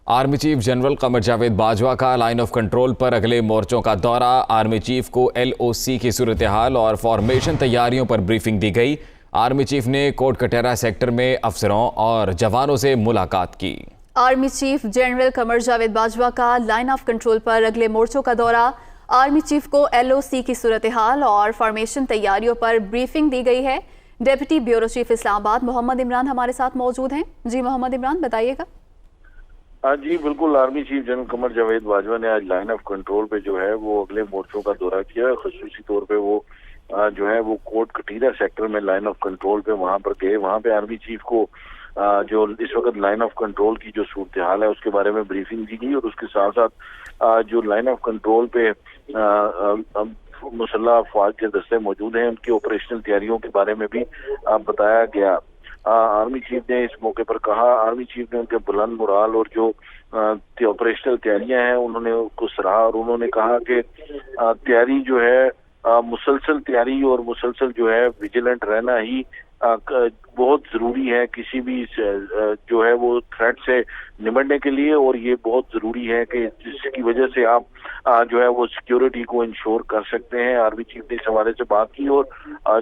Army chief general Qamar Javed Bajwa का line of control पर अगले मोर्चों का दौरा। आर्मी चीफ को LOC की सूरत हाल और फॉर्मेशन तैयारियों पर ब्रीफिंग दी गई। आर्मी चीफ ने कोट कटेरा सेक्टर में अफसरों और जवानों से मुलाकात की। Army chief general Qamar Javed Bajwa का लाइन ऑफ कंट्रोल पर अगले मोर्चों का दौरा। आर्मी चीफ को LOC की सूरत हाल और फॉर्मेशन तैयारियों पर ब्रीफिंग दी गई है। Deputy bureau chief Islamabad Mohammad Imran हमारे साथ मौजूद हैं। जी मोहम्मद इमरान, बताइएगा। जी बिल्कुल, army chief general Qamar Javed Bajwa ने आज लाइन ऑफ कंट्रोल पे जो है वो अगले मोर्चों का दौरा किया। खसूसी तौर पे वो जो है वो कोट कटीरा सेक्टर में लाइन ऑफ कंट्रोल पे वहां पर गए। वहां पे आर्मी चीफ को जो इस वक्त लाइन ऑफ कंट्रोल की जो सूरत हाल है उसके बारे में ब्रीफिंग दी गई और उसके साथ साथ जो लाइन ऑफ कंट्रोल पे मुसल्लह अफवाज के दस्ते मौजूद हैं उनकी ऑपरेशनल तैयारियों के बारे में भी बताया गया। आर्मी चीफ ने इस मौके पर कहा, आर्मी चीफ ने उनके बुलंद मुराल और जो ऑपरेशनल तैयारियां हैं उन्होंने उसको सराहा और उन्होंने कहा कि तैयारी जो है मुसलसल तैयारी और मुसलसल जो है विजिलेंट रहना ही बहुत जरूरी है किसी भी जो है वो थ्रेट से निपटने के लिए। और ये बहुत जरूरी है कि जिसकी वजह से आप जो है वो सिक्योरिटी को इंश्योर कर सकते हैं। आर्मी चीफ ने इस हवाले से बात की और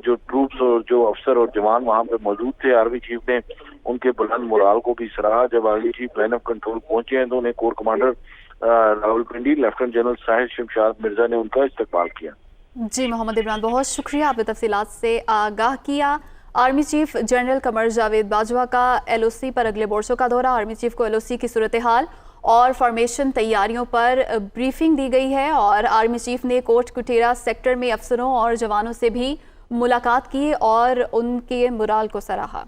जो ट्रूप्स और जो अफसर और जवान वहां पे मौजूद थे, आर्मी चीफ ने उनके बुलंद मुराल को भी सराहा। जब army chief line of control पहुंचे हैं तो उन्हें core commander Rawalpindi lieutenant general Shahid Shamshad Mirza ने उनका इस्तकबाल किया। जी मोहम्मद इमरान, बहुत शुक्रिया, आपने तफसीलात से आगाह किया। Army chief general Qamar Javed Bajwa का LOC पर अगले मोर्चों का दौरा। आर्मी चीफ को LOC की सूरत हाल और फॉर्मेशन तैयारियों पर ब्रीफिंग दी गई है और आर्मी चीफ ने कोट कटेरा सेक्टर में अफसरों और जवानों से भी मुलाकात की और उनके मुराल को सराहा।